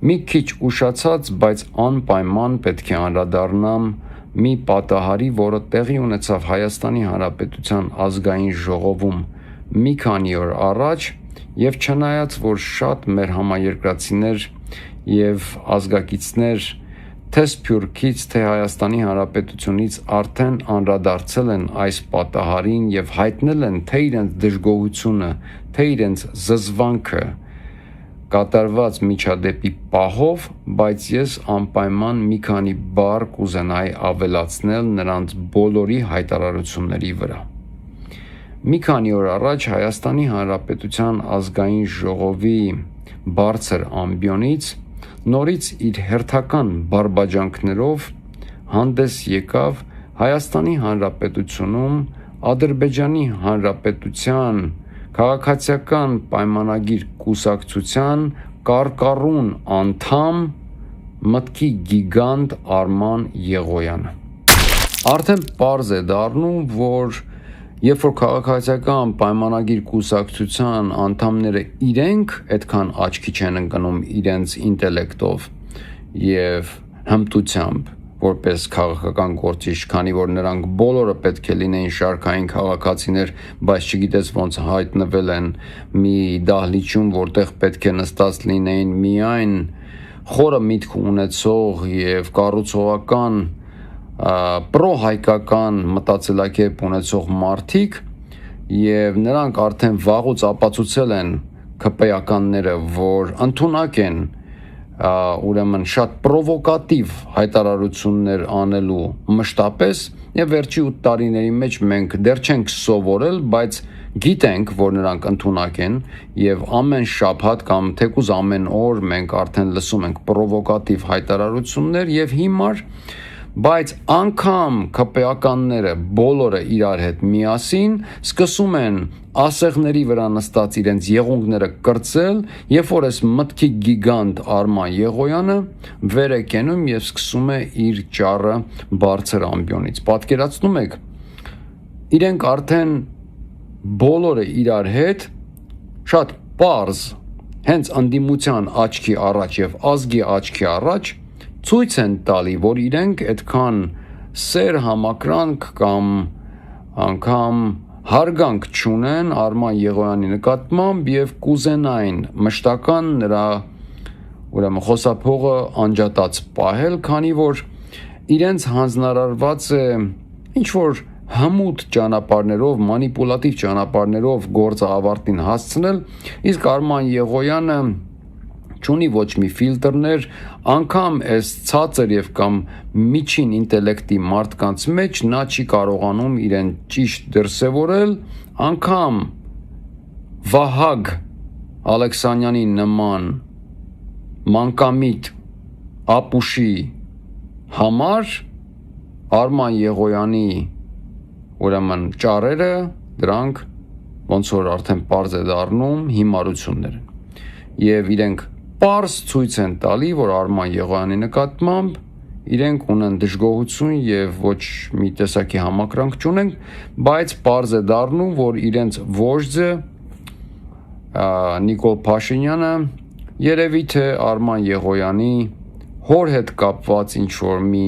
Մի քիչ ուշացած, բայց անպայման պետք է անդրադառնամ մի պատահարի, որը տեղի ունեցավ Հայաստանի Հանրապետության ազգային ժողովում մի քանի օր առաջ, եւ չնայած որ շատ մեր համաերկրացիներ եւ ազգակիցներ թե Սփյուռքից, թե Հայաստանի Հանրապետությունից արդեն անդրադարձել են այս պատահարին եւ հայտնել են թե իրենց դժգոհությունը, թե իրենց զզվանքը կատարված միջադեպի պահով, բայց ես անպայման մի քանի բառ կուզենայի ավելացնել նրանց բոլորի հայտարարությունների վրա։ Մի քանի օր առաջ Հայաստանի Հանրապետության ազգային ժողովի բարձր ամբիոնից նորից իր հերթական բարբաջանքներով հանդես եկավ Հայաստանի Հանրապետությունում Ադրբեջանի Հանրապետության քաղաքացիական պայմանագիր կուսակցության կարկառուն անդամ մտքի գիգանտ Արման Եղոյանը։ Արդեն պարզ է դառնում, որ երբ որ քաղաքացիական պայմանագիր կուսակցության անդամները իրենք այդքան աչքի չեն ընկնում իրենց ինտելեկտով եւ հմտությամբ որպես քաղաքական գործիչ, քանի որ նրանք բոլորը պետք է լինեին շարքային քաղաքացիներ, բայց չգիտես ոնց հայտնվել են մի դահլիճում, որտեղ պետք է նստած լինեին միայն խորը միտք ունեցող եւ կառուցողական պրոհայկական մտածելակերպ ունեցող մարդիկ, եւ նրանք արդեն վաղուց ապացուցել են ԿՊ-ականները, որ ընդունակ են ուրեմն շատ պրովոկատիվ հայտարարություններ անելու մշտապես եւ վերջի 8 տարիների մեջ մենք դեռ չենք սովորել, բայց գիտենք, որ նրանք ընդունակ են եւ ամեն շաբաթ կամ թեկուզ ամեն օր մենք արդեն լսում ենք պրովոկատիվ հայտարարություններ եւ հիմար, բայց անգամ ԿՊ-ականները բոլորը իրար հետ միասին սկսում են ասեղների վրա նստած իրենց եղունգները կրծել, երբ որ այս մտքի գիգանտ Արման Եղոյանը վեր է կենում եւ սկսում է իր ճառը բարձր ամբիոնից։ Պատկերացնում եք, իրենք արդեն բոլորը իրար հետ շատ պարզ, հենց ընդդիմության աչքի առաջ եւ ազգի աչքի առաջ ցույց են տալի, որ իրենք այդքան սեր համակրանք կամ անգամ հարգանք չունեն Արման Եղոյանի նկատմամբ եւ կուզենային մշտական նրա ուրեմն խոսափողը անջատած պահել, քանի որ իրենց հանձնարարված է ինչ որ հմուտ ճանապարհներով, մանիպուլատիվ ճանապարհներով գործը ավարտին հասցնել, իսկ Արման Եղոյանը չունի ոչ մի ֆիլտրներ, անգամ այս ցածր եւ կամ միջին ինտելեկտի մարդկանց մեջ նա չի կարողանում իրեն ճիշտ դրսևորել, անգամ Վահագ Ալեքսանյանի նման մանկամիտ ապուշի համար Արման Եղոյանի ուրեմն ճառերը դրանք ոնց որ արդեն պարզ է դառնում հիմարություններ են եւ իրենք պարզ ցույց են տալի, որ Արման Եղոյանի նկատմամբ իրենք ունեն դժգոհություն եւ ոչ մի տեսակի համակրանք չունեն, բայց պարզ է դառնում, որ իրենց վոժդը Նիկոլ Փաշինյանը երևի թե Արման Եղոյանի հոր հետ կապված ինչ որ մի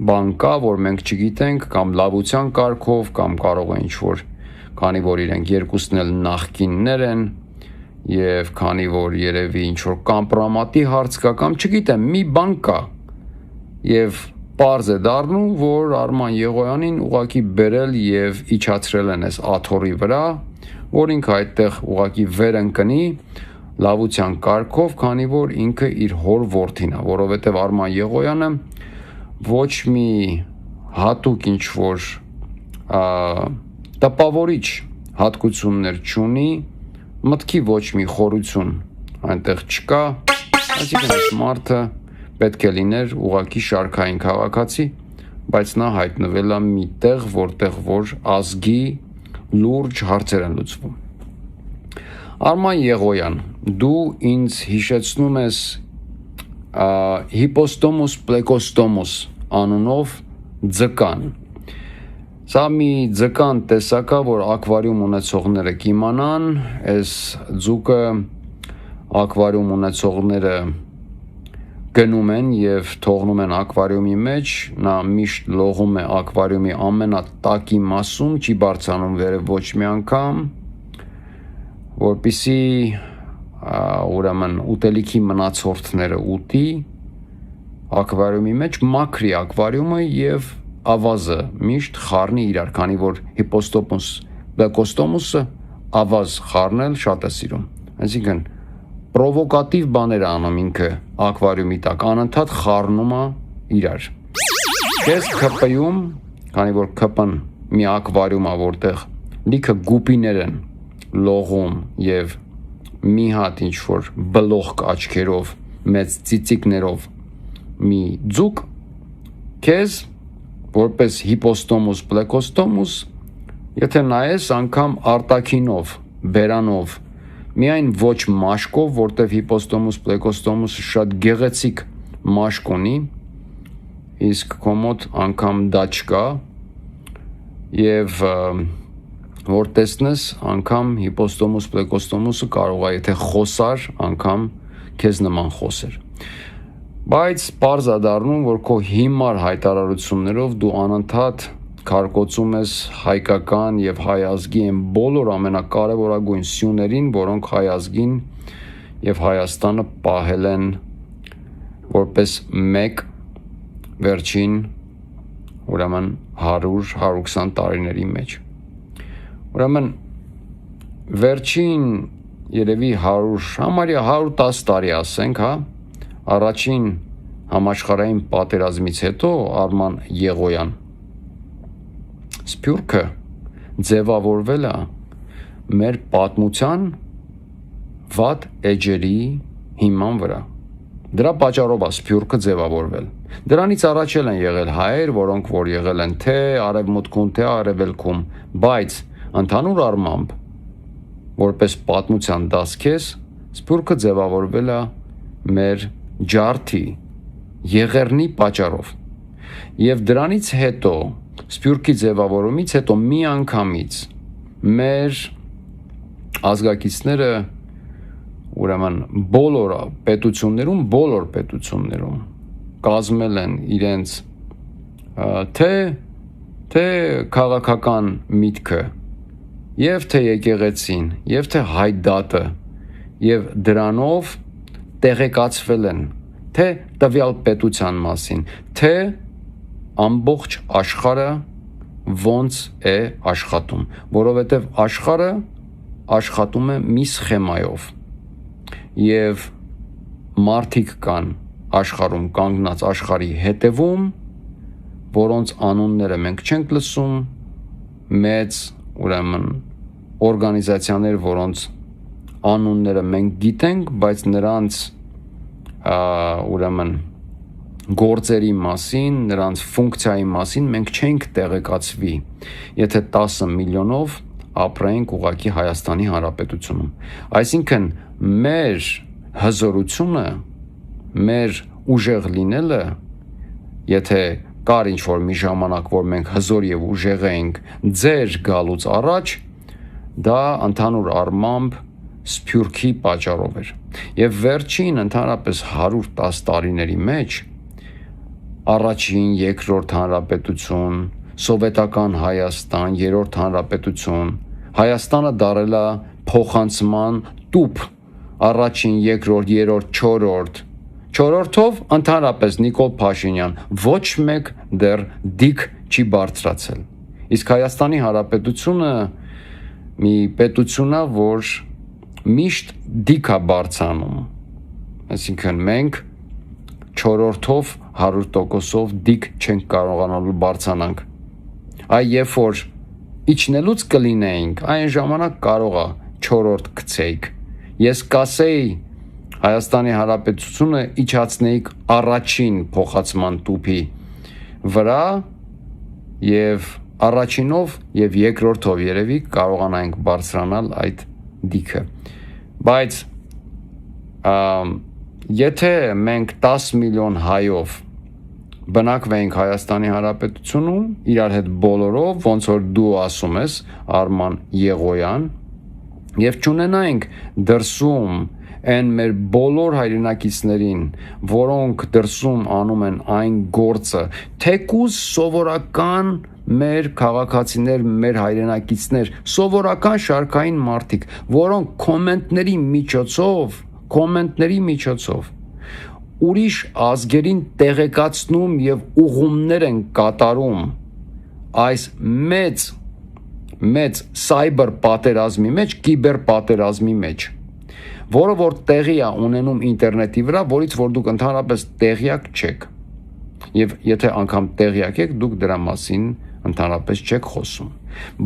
բան կա, որ մենք չգիտենք, կամ լավության կարգով, կամ կարող է ինչ որ, քանի որ իրենք երկուսն էլ նախկիններ են եւ քանի որ երևի ինչ որ կամպրոմատի հարց կա կամ չգիտեմ մի բան կա եւ պարզ է դառնում որ Արման Եղոյանին ուղակի բերել եւ իջացրել են այս աթոռի վրա որ ինքը այդտեղ ուղակի վեր ընկնի լավության կարգով քանի որ ինքը իր հոր որդին է որովհետեւ Արման Եղոյանը ոչ մի հատուկ ինչ որ տպավորիչ հատկություններ չունի մտքի ոչ մի խորություն այնտեղ չկա, այսինքն այս մարդը պետք է լիներ ուղակի շարքային քաղաքացի, բայց նա հայտնվել է մի տեղ, որտեղ որ ազգի լուրջ հարցեր են լուծվում։ Արման Եղոյան, դու ինձ հիշեցնում ես հիպոստոմուս պլեկոստոմուս անունով ձկան։ Սա մի ձկան տեսակա, որ ակվարիում ունեցողները կիմանան, այս ձուկը ակվարիում ունեցողները գնում են եւ թողնում են ակվարիումի մեջ, նա միշտ լողում է ակվարիումի ամենատակի մասում, չի բարձրանում վերև ոչ մի անգամ, որպեսզի ուրեմն ուտելիքի մնացորդները ուտի ակվարիումի մեջ, մաքրի ակվարիումը եւ ավազը միշտ խառնի իրար, քանի որ Բլեկոստոմուսը ավազ խառնել շատ է սիրում։ Այսինքն պրովոկատիվ բաներ անում ինքը ակվարիումի տակ, անընդհատ խառնում է իրար։ Քեզ քպում, քանի որ քպն մի ակվարիում է, որտեղ լիքը գուպիներ են լողում եւ մի հատ ինչ որ բլոխ աչքերով, մեծ ծիծիկներով մի ձուկ, քեզ որպես հիպոստոմուս, բլեկոստոմուս, եթե նայես անգամ արտաքինով, բերանով, միայն ոչ մաշկով, որտեղ հիպոստոմուս, բլեկոստոմուսը շատ գեղեցիկ մաշկ ունի, իսկ քո մոտ անգամ դա չկա, եւ որ տեսնես անգամ հիպոստոմուս, բլեկոստոմուսը կարող է, եթե խոսար, անգամ քեզ նման խոսեր։ Բայց պարզ է դառնում, որ քո հիմար հայտարարություններով դու անընդհատ քարկոծում ես հայկական եւ հայ ազգի այն բոլոր ամենակարևորագույն սյուներին, որոնք հայ ազգին եւ Հայաստանը պահել են որպես մեկ վերջին ուրեմն 100-120 տարիների մեջ։ Ուրեմն վերջին երևի 100, համարյա 110 տարի ասենք, առաջին համաշխարհային պատերազմից հետո Արման Եղոյան Սփյուռքը ձևավորվել է մեր պատմության վատ էջերի հիման վրա։ Դրա պատճառով է Սփյուռքը ձևավորվել։ Դրանից առաջ են եղել հայեր, որոնք որ եղել են թե արևմուտքում, թե արևելքում, բայց ընդհանուր առմամբ որպես պատմության դասքես Սփյուռքը ձևավորվել է մեր ջարդի եղեռնի պատճառով։ Եվ դրանից հետո Սփյուռքի ձևավորումից հետո միանգամից մեր ազգակիցները ուրեմն բոլոր պետություններում կազմել են իրենց թե քաղաքական միտքը եւ թե եկեղեցին եւ թե հայդատը եւ դրանով տեղեկացվել են թե տվյալ պետության մասին, թե ամբողջ աշխարհը ոնց է աշխատում, որովհետև աշխարհը աշխատում է մի սխեմայով եւ մարդիկ կան աշխարհում կանգնած աշխարհի հետևում, որոնց անունները մենք չենք լսում, մեծ ուրեմն օրգանիզացիաներ, որոնց անունները մենք գիտենք, բայց նրանց ուրեմն գործերի մասին, նրանց ֆունկցիայի մասին մենք չենք տեղեկացվի, եթե 10 միլիոնով ապրենք ուղղակի Հայաստանի Հանրապետությունում։ Այսինքն մեր հզորությունը, մեր ուժեղ լինելը, եթե կար ինչ-որ մի ժամանակ, որ մենք հզոր եւ ուժեղ էինք ձեր գալուց առաջ, դա ընդհանուր առմամբ Սփյուռքի պատճառով էր։ Եվ վերջին ընդհանրապես 110 տարիների մեջ առաջին, երկրորդ հանրապետություն, սովետական Հայաստան, երրորդ հանրապետություն, Հայաստանը դարել է փոխանցման տուփ, առաջին, երկրորդ, երրորդ, չորրորդով ընդհանրապես Նիկոլ Փաշինյան ոչ մեկ դեռ դիկ չի բարձրացել։ Իսկ Հայաստանի Հանրապետությունը մի պետություն է, որ միշտ դիկ է բարձանում, այսինքն մենք չորրորդով 100%-ով դիկ չենք կարողանալու բարձրանանք։ Այ երբ որ իջնելուց կլինեինք, այն ժամանակ կարող է չորրորդ գցեիք։ Ես կասեի Հայաստանի Հանրապետությունը իջացնեիք առաջին փոխացման տուփի վրա եւ առաջինով եւ երկրորդով երևի կարողանանք բարձրանալ այդ դիքը։ Բայց եթե մենք 10 միլիոն հայով բնակվեինք Հայաստանի Հանրապետությունում, իրար հետ բոլորով, ոնց որ դու ասում ես, Արման Եղոյան, եւ չունենայինք դրսում այն մեր բոլոր հայրենակիցներին, որոնք դրսում անում են այն գործը, թեկուզ սովորական մեր քաղաքացիներ, մեր հայրենակիցներ, սովորական շարքային մարդիկ, որոնք կոմենտների միջոցով ուրիշ ազգերին տեղեկացնում եւ ուղումներ են կատարում այս մեծ սայբեր պատերազմի մեջ, կիբեր պատերազմի մեջ, որը որ տեղի է ունենում ինտերնետի վրա, որից որ դուք ընդհանրապես տեղյակ չեք։ Եվ եթե անգամ տեղյակ եք, դուք դրա մասին ընդհանրապես չեք խոսում։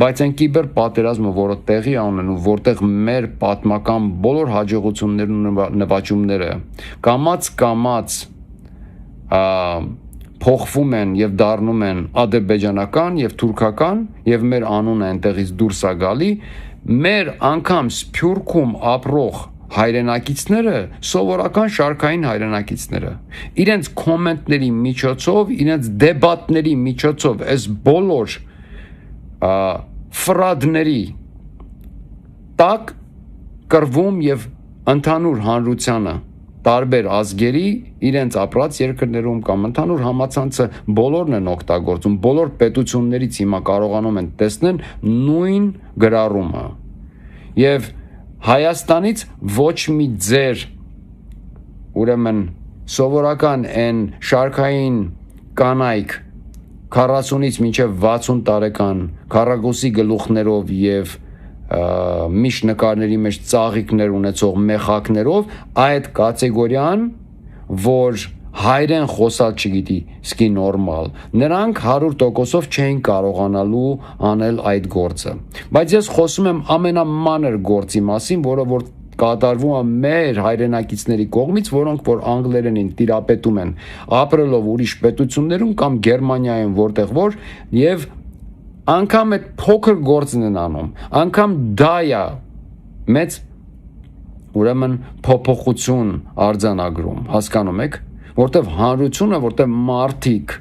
Բայց այն կիբեր պատերազմը, որը տեղի է ունենում, որտեղ մեր պատմական բոլոր հաջողություններն ու նվաճումները կամաց փոխվում են եւ դառնում են ադրբեջանական եւ թուրքական եւ մեր անունը այնտեղից դուրս է գալի, մեր անգամ Սփյուռքում ապրող հայրենակիցները, սովորական շարքային հայրենակիցները, իրենց կոմենտների միջոցով, իրենց դեբատների միջոցով, այս բոլոր ֆրադների տակ կրվում եւ ընդհանուր հանրությանը, տարբեր ազգերի իրենց ապրած երկրներում կամ ընդհանուր համացանցը բոլորն են օգտագործում, բոլոր պետություններից հիմա կարողանում են տեսնել նույն գրառումը։ Եվ Հայաստանից ոչ մի ձեր ուրեմն սովորական այն շարքային կանայք 40-ից մինչև 60 տարեկան քառակուսի գլուխներով եւ միշտ նկարների մեջ ծաղիկներ ունեցող մեխակներով այդ կատեգորիան, որ հայրեն խոսալ չգիտի, սկի նորմալ, նրանք 100%-ով չէին կարողանալու անել այդ գործը։ Բայց ես խոսում եմ ամենամանր գործի մասին, որը որ կատարվում է մեր հայրենակիցների կողմից, որոնք որ անգլերենին տիրապետում են, ապրելով ուրիշ պետություններում կամ Գերմանիայում, որտեղ որ եւ անգամ այդ փոքր գործն են անում, անգամ դա է մեծ ուրեմն փոփոխություն արձանագրում, հասկանում եք, որտեղ հանրությունը, որտեղ մարդիկ,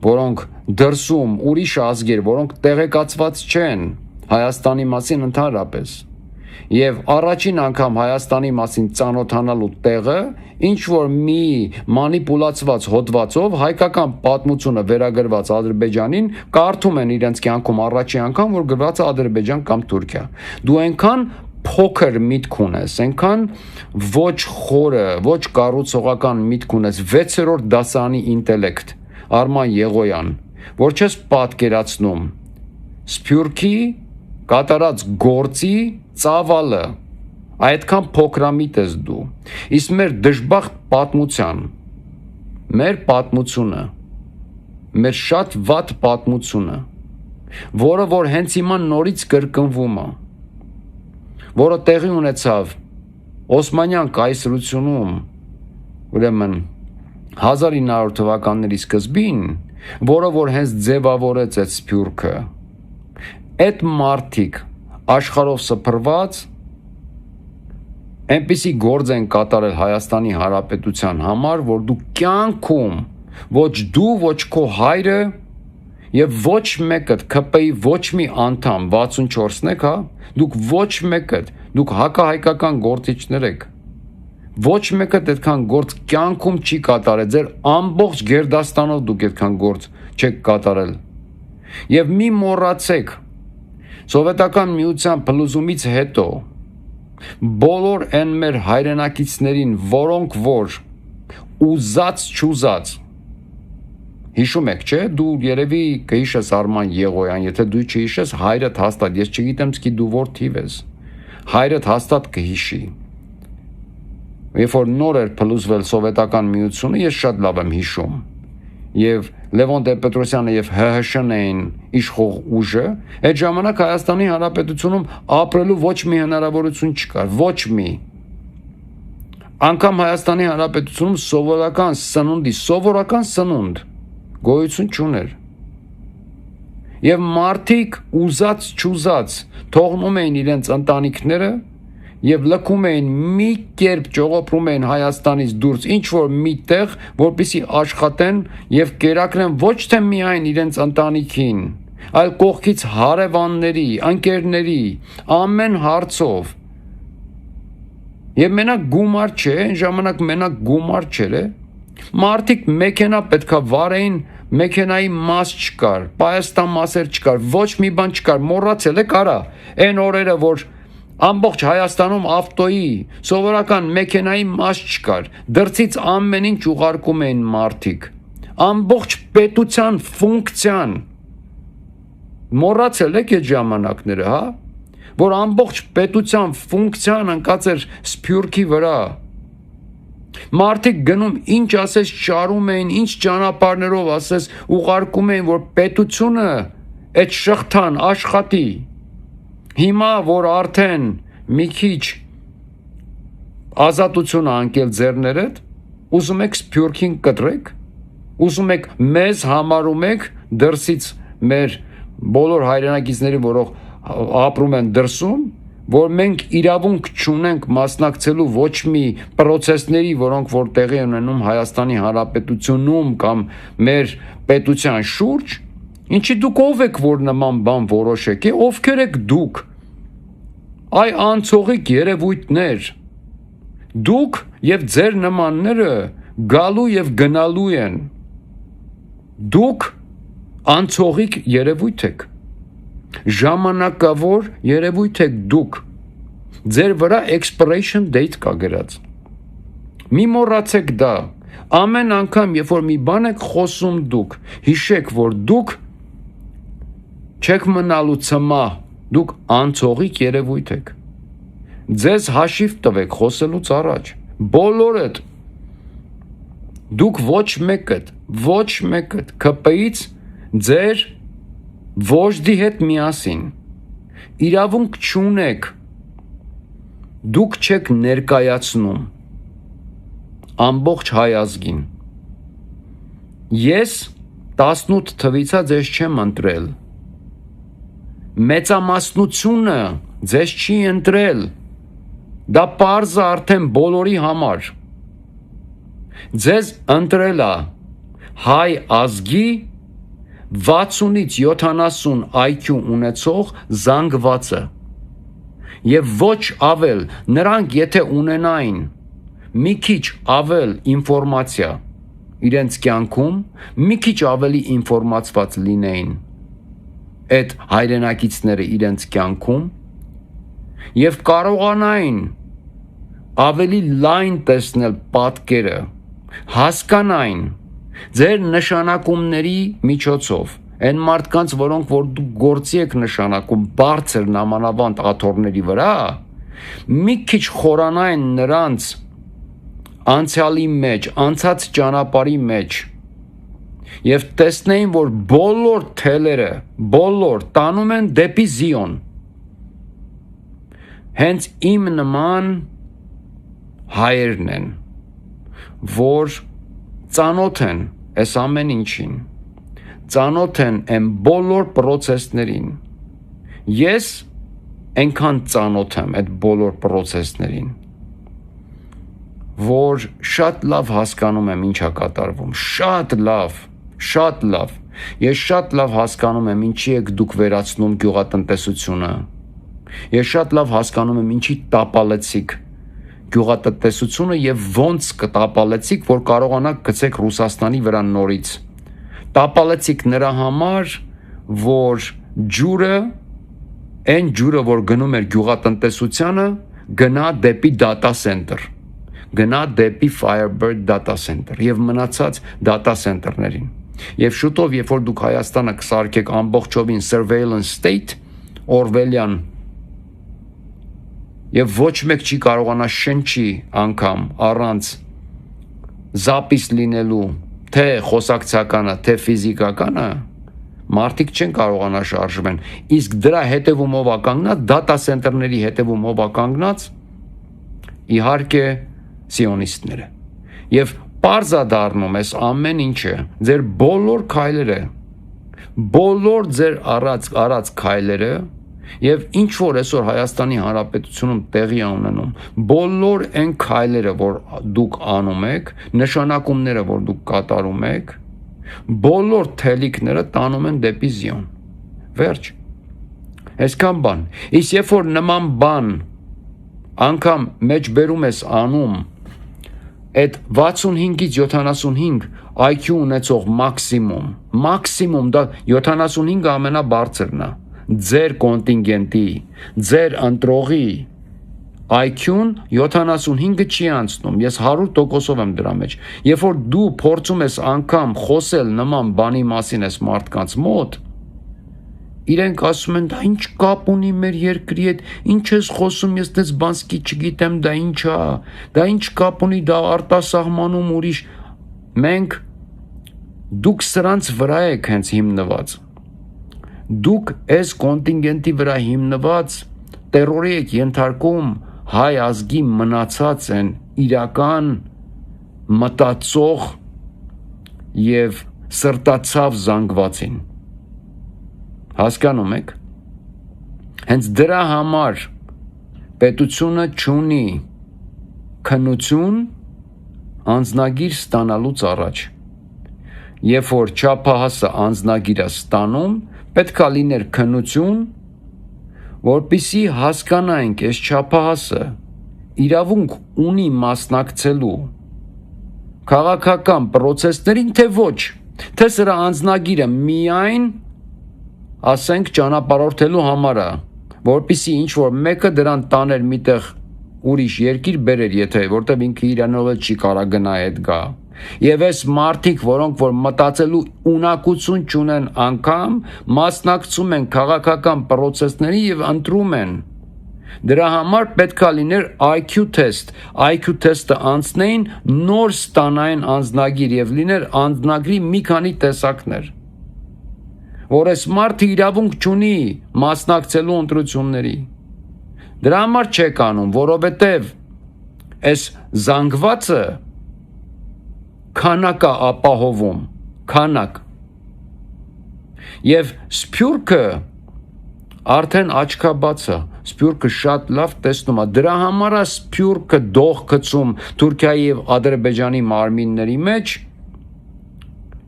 որոնք դրսում ուրիշ ազգեր, որոնք տեղեկացված չեն Հայաստանի մասին ընդհանրապես, եւ առաջին անգամ Հայաստանի մասին ծանոթանալու տեղը ինչ որ մի մանիպուլացված հոդվածով հայկական պատմությունը վերագրված Ադրբեջանին կարդում են իրենց կյանքում առաջին անգամ, որ գրված է Ադրբեջան կամ Թուրքիա։ Դու այնքան փոքր միտք ունես, այնքան ոչ խորը, ոչ կառուցողական միտք ունես, 6-րդ դասարանի ինտելեկտ, Արման Եղոյան, որ չես պատկերացնում Սփյուռքի կատարած գործի ծավալը, այդքան փոքրամիտ ես դու։ Իսկ մեր դժբախտ պատմության, մեր պատմությունը, մեր շատ վատ պատմությունը, որը որ հենց հիմա նորից կրկնվում է, որը տեղի ունեցավ Օսմանյան կայսրությունում, ուրեմն 1900 թվականների սկզբին, որը որ հենց ձևավորեց այդ Սփյուռքը, այդ մարդիկ աշխարհով սփռված այնպիսի գործ են կատարել Հայաստանի Հանրապետության համար, որ դու կյանքում ոչ դու, ոչ քո հայրը եւ ոչ մեկը ԿՊ-ի ոչ մի անդամ 64-ն եք, հա, դուք ոչ մեկը, դուք հակահայկական գործիչներ եք, ոչ մեկը այդքան գործ կյանքում չի կատարել, ձեր ամբողջ գերդաստանով դուք այդքան գործ չեք կատարել։ Եվ մի մոռացեք, Սովետական միության փլուզումից հետո բոլոր այն մեր հայրենակիցներին, որոնք որ ուզած հիշում եք, չէ՞, դու երևի կհիշես Արման Եղոյան, եթե դու չհիշես, հայրդ հաստատ, ես չգիտեմ, սկի դու որ թիվ ես, հայրդ հաստատ կհիշի։ Երբ որ նոր էր փլուզվել Սովետական միությունը, ես շատ լավ եմ հիշում, եւ Լևոն Տեր-Պետրոսյանը եւ ՀՀՇ-ն էին իշխող ուժը, այդ ժամանակ Հայաստանի Հանրապետությունում ապրելու ոչ մի հնարավորություն չկար, ոչ մի։ Անկամ Հայաստանի Հանրապետությունում սովորական սնունդ գոյություն չուներ։ Եվ մարդիկ ուզած թողնում էին իրենց ընտանիքները եւ լքում էին մի կերպ ճողոպրում էին Հայաստանից դուրս ինչ որ մի տեղ, որպեսի աշխատեն եւ կերակրեն ոչ թե միայն իրենց ընտանիքին, այլ կողքից հարևանների, ընկերների, ամեն հարցով։ Եվ մենակ գումար չէ, այն ժամանակ մենակ գումար չէր է։ Մարդիկ մեքենա պետքա վարեին, մեքենայի մաս չկար, պայաստան մասեր չկար, ոչ մի բան չկար, մոռացել եք արա։ Այն օրերը, որ ամբողջ Հայաստանում ավտոյի, սովորական մեքենայի մաս չկար, դրսից ամեն ինչ ուղարկում էին մարդիկ։ Ամբողջ պետության ֆունկցիան մոռացել եք այդ ժամանակները, հա, որ ամբողջ պետության ֆունկցիան ընկած էր Սփյուռքի վրա։ Մարդիկ գնում ինչ ասես շարում էին, ինչ ճանապարհներով ասես ուղարկում էին, որ պետությունը այդ շղթան աշխատի։ Հիմա որ արդեն մի քիչ ազատությունը անկել ձեռներդ, ուզում եք Սփյուռքին կտրեք, ուզում եք մեզ համարում եք դրսից մեր բոլոր հայրենակիցների, որոնք ապրում են դրսում, որ մենք իրավունք չունենք մասնակցելու ոչ մի պրոցեսների, որոնք որ տեղի ունենում Հայաստանի Հանրապետությունում կամ մեր պետության շուրջ, ինչի դուք ով եք, որ նման բան որոշեք, ովքեր եք դուք, այ անցողիկ երևույթներ, դուք եւ ձեր նմանները գալու եւ գնալու են, դուք անցողիկ երևույթ եք, ժամանակավոր երևույթ եք դուք, ձեր վրա expiration date կա գրած, մի մոռացեք դա, ամեն անգամ երբ որ մի բան եք խոսում դուք, հիշեք որ դուք չեք մնալու ցմահ, դուք անցողիկ երևույթ եք, ձեզ հաշիվ տվեք խոսելուց առաջ, բոլորդ, դուք ոչ մեկդ ԿՊ-ից ձեր ոժդի հետ միասին, իրավունք չունեք, դուք չեք ներկայացնում, ամբողջ հայ ազգին, ես 18 թվիցա ձեզ չեմ ընտրել, մեծամասնությունը ձեզ չի ընտրել, դա պարզ է արդեն բոլորի համար, ձեզ ընտրել է հայ ազգի 60-ից 70 IQ ունեցող զանգվածը եւ ոչ ավել, նրանք եթե ունենային մի քիչ ավել ինֆորմացիա իրենց կյանքում, մի քիչ ավելի ինֆորմացված լինեին այդ հայրենակիցները իրենց կյանքում եւ կարողանային ավելի լայն տեսնել պատկերը, հասկանային ձեր նշանակումների միջոցով, այն մարդկանց, որոնք որ դուք գործի եք նշանակում բարձր նամանավանդ աթոռների վրա, մի քիչ խորանային նրանց անցյալի մեջ, անցած ճանապարհի մեջ եւ տեսնեին, որ բոլոր թելերը, բոլոր տանում են դեպի Զիոն, հենց իմ նման հայերն են, որ ծանոթ են այս ամեն ինչին, ծանոթ են այն բոլոր պրոցեսներին, ես այնքան ծանոթ եմ այդ բոլոր պրոցեսներին, որ շատ լավ հասկանում եմ ինչա կատարվում, շատ լավ, ես շատ լավ հասկանում եմ ինչի եք դուք վերացնում գյուղատնտեսությունը, ես շատ լավ հասկանում եմ ինչի տապալեցիք գյուղատնտեսությունը եւ ոնց կտապալեցիք, որ կարողանաք գցեք Ռուսաստանի վրա նորից, տապալեցիք նրա համար, որ ջուրը, այն ջուրը, որ գնում էր գյուղատնտեսությանը, գնա դեպի data center, գնա դեպի Firebird data center եւ մնացած data center-ներին։ Եվ շուտով, երբ որ դուք Հայաստանը կսարքեք ամբողջովին surveillance state, Orwellian, եւ ոչ մեկ չի կարողանա շնչի անգամ առանց զապիս լինելու, թե խոսակցականը, թե ֆիզիկականը, մարդիկ չեն կարողանա շարժվեն, իսկ դրա հետևումով ականգնած, data center-ների հետևումով ականգնած, իհարկե սիոնիստները։ Եվ պարզ է դառնում այս ամեն ինչը, ձեր բոլոր քայլերը, բոլոր ձեր արած քայլերը, եւ ինչ որ այսօր Հայաստանի Հանրապետությունում տեղի ունենում, բոլոր այն քայլերը, որ դուք անում եք, նշանակումները, որ դուք կատարում եք, բոլոր թելիկները տանում են դեպի Զիոն։ Վերջ։ Այսքան բան։ Իսկ երբ որ նման բան անգամ մեջ բերում ես անում այդ 65-ից 75 IQ ունեցող մաքսիմում դա 75-ը ամենաբարձրն է ձեր կոնտինգենտի ձեր ընտրողի IQ-ն 75-ը չի անցնում ես 100%-ով եմ դրա մեջ երբ որ դու փորձում ես անգամ խոսել նման բանի մասին ես մարդկանց մոտ իրենք ասում են դա ինչ կապ ունի մեր երկրի հետ ինչ ես խոսում ես դες բանսկի չգիտեմ դա ինչ է դա ինչ կապ ունի դա արտասահմանում ուրիշ մենք դուք սրանց վրա եք հենց հիմնված դուք այս կոնտինգենտի վրա հիմնված տերորի եք ենթարկում հայ ազգի մնացած են իրական մտածող եւ սրտացավ զանգվածին հասկանում եք հենց դրա համար պետությունը չունի քնություն անձնագիր ստանալուց առաջ երբ որ չափահասը անձնագիր է ստանում պետք է լիներ քնություն որպեսզի հասկանայինք այս չափահասը իրավունք ունի մասնակցելու քաղաքական process-ներին թե ոչ թե սրա անձնագիրը միայն ասենք ճանապարհորդելու համար է որպեսզի ինչ որ մեկը դրան տաներ միտեղ ուրիշ երկիր բերեր եթե որտեվ ինքը իրանով չի կարող գնա այդ գա եւ այս մարդիկ որոնք որ մտածելու ունակություն չունեն անգամ մասնակցում են քաղաքական process-ների եւ ընտրում են դրա համար պետքա լիներ IQ test-ը անցնեին նոր ստանային անձնագիր եւ լիներ անձնագրի մի քանի տեսակներ որ այս մարդը իրավունք չունի մասնակցելու ընտրությունների դրա համար չեք անում որովհետեւ այս զանգվածը քանակա ապահովում քանակ եւ սփյուռքը արդեն աչքաբացը սփյուռքը շատ լավ տեսնում է դրա համար է սփյուռքը դող գցում Թուրքիայի եւ Ադրբեջանի մարմինների մեջ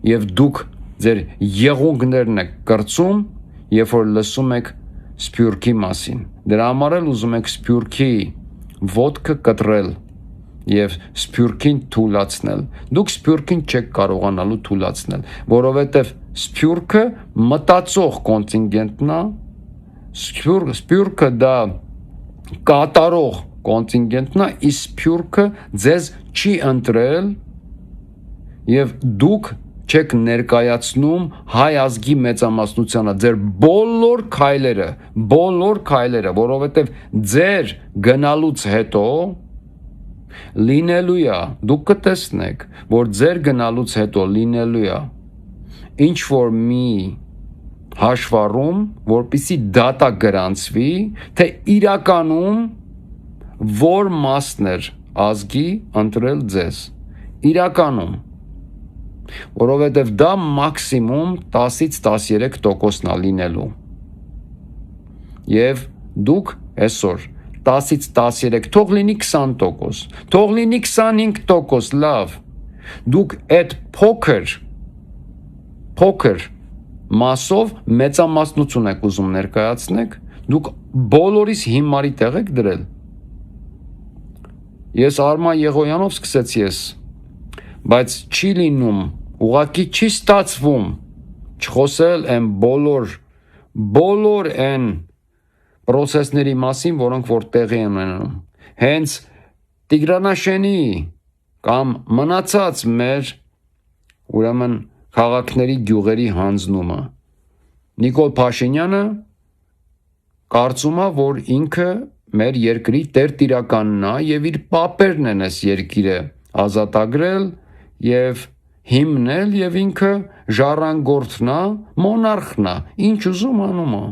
եւ դուք ձեր եղունգներն եք կրծում երբ որ լսում եք սփյուռքի մասին դրա համար էլ ուզում եք սփյուռքի ոդկը կտրել եւ սփյուռքին թուլացնել դուք սփյուռքին չեք կարողանալու թուլացնել որովհետեւ սփյուռքը մտածող կոնտինգենտն է սփյուռքը դա կատարող կոնտինգենտն է իսկ սփյուռքը ձեզ չի ընտրել եւ դուք չեք ներկայացնում հայ ազգի մեծամասնությանը ձեր բոլոր քայլերը որովհետև ձեր գնալուց հետո լինելու է դուք կտեսնեք որ ձեր գնալուց հետո լինելու է ինչ որ մի հաշվառում որպեսզի դատա գրանցվի թե իրականում որ մասն էր ազգի ընտրել ձեզ իրականում որովհետև դա մաքսիմում 10-ից 13%-ն է լինելու եւ դուք այսօր 10-ից 13 թող լինի 20%, թող լինի 25%, լավ դուք այդ փոքր մասով մեծամասնություն եք ուզում ներկայացնեք դուք բոլորիս հիմարի տեղ եք դրել ես Արման Եղոյանով սկսեցի ես բայց չի լինում ուղղակի չի ստացվում չխոսել են բոլոր են process-ների մասին, որոնք որ տեղի են ունենում։ Հենց Տիգրանաշենի կամ մնացած մեր ուրեմն քաղաքների գյուղերի հանձնումը։ Նիկոլ Փաշինյանը կարծում է, որ ինքը մեր երկրի տերտիրականն է եւ իր պապերն են այս երկիրը ազատագրել եւ հիմնել եւ ինքը ժառանգորդն է, մոնարխն է, ինչ ուզում անում է։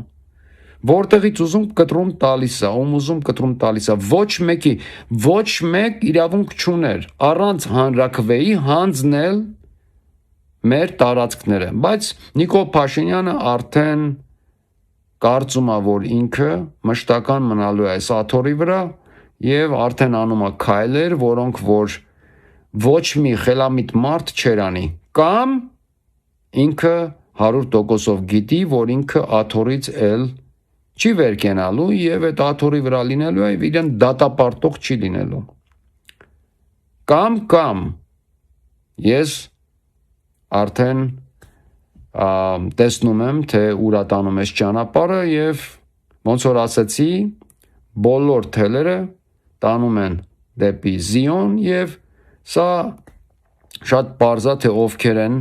Որտեղից ուզում կտրում տալիս է, ում ուզում կտրում տալիս է, ոչ մեկ իրավունք չուներ առանց հանրաքվեի հանձնել մեր տարածքները, բայց Նիկոլ Փաշինյանը արդեն կարծում է, որ ինքը մշտական մնալու է այս աթոռի վրա եւ արդեն անում է քայլեր, որոնք որ ոչ մի խելամիտ մարդ չեր անի, կամ ինքը 100%-ով գիտի, որ ինքը աթոռից էլ չի վերկենալու եւ այդ աթոռի վրա լինելու է եւ իրեն դատապարտող չի լինելու։ Կամ ես արդեն տեսնում եմ, թե ուր տանում ես ճանապարհը եւ ոնց որ ասացի, բոլոր թելերը տանում են դեպի Զիոն եւ սա շատ բարձա թե ովքեր են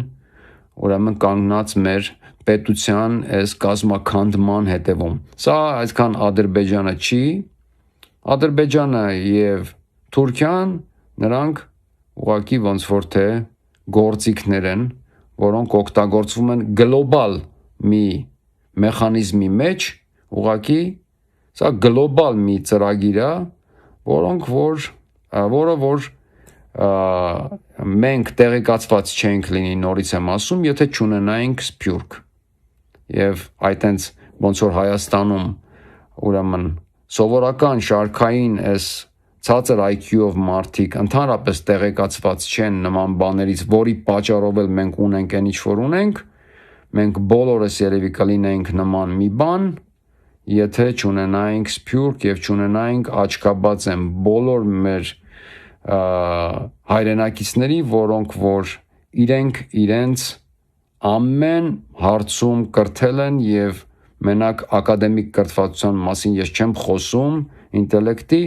ուրեմն կանգնած մեր պետության այս կազմակերպման հետևում։ Սա այսքան Ադրբեջանը չի, Ադրբեջանը եւ Թուրքիան նրանք ուղղակի ոնց որ թե գործիքներ են, որոնք օգտագործվում են գլոբալ մի մեխանիզմի մեջ, ուղղակի սա գլոբալ մի ծրագիր է, որը մենք տեղեկացված չենք լինի, նորից եմ ասում, եթե չունենայինք Սփյուռք։ Եվ այտենց ոնց որ Հայաստանում ուրեմն սովորական շարքային այս ցածր IQ-ով մարդիկ ընդհանրապես տեղեկացված չեն նման բաներից, որի պատճառով էլ մենք ունենք այն ինչ որ ունենք, մենք բոլորս երևի կլինենք նման մի բան, եթե չունենայինք Սփյուռք եւ չունենայինք աչքաբաց են բոլոր մեր հայրենակիցների, որոնք որ իրենց ամեն հարցում կրթել են եւ մենակ ակադեմիկ կրթվածության մասին ես չեմ խոսում, ինտելեկտի,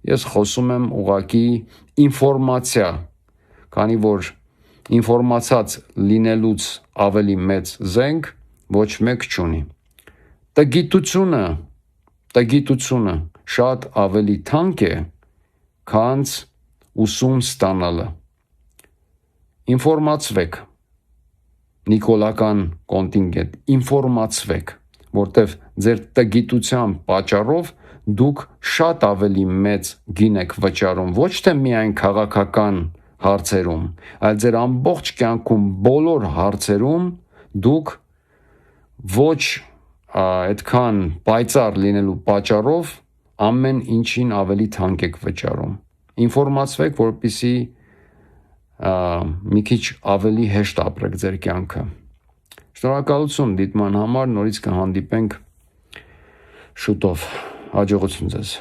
ես խոսում եմ ուղղակի ինֆորմացիա, քանի որ ինֆորմացած լինելուց ավելի մեծ զենք ոչ մեկ չունի։ Տգիտությունը շատ ավելի թանկ է, քան ուսում ստանալը։ Ինֆորմացվեք, նիկոլական կոնտինգենտ, ինֆորմացվեք, որտեվ ձեր տգիտության պատճառով դուք շատ ավելի մեծ գին եք վճարում, ոչ թե միայն քաղաքական հարցերում, այլ ձեր ամբողջ կյանքում բոլոր հարցերում դուք ոչ այդքան պայծառ լինելու պատճառով ամեն ինչին ավելի թանկ եք վճարում։ Ինֆորմացվեք, որպեսզի մի քիչ ավելի հեշտ ապրեք ձեր կյանքը։ Շնորհակալություն դիտման համար, նորից կհանդիպենք շուտով։ Հաջողություն ձեզ։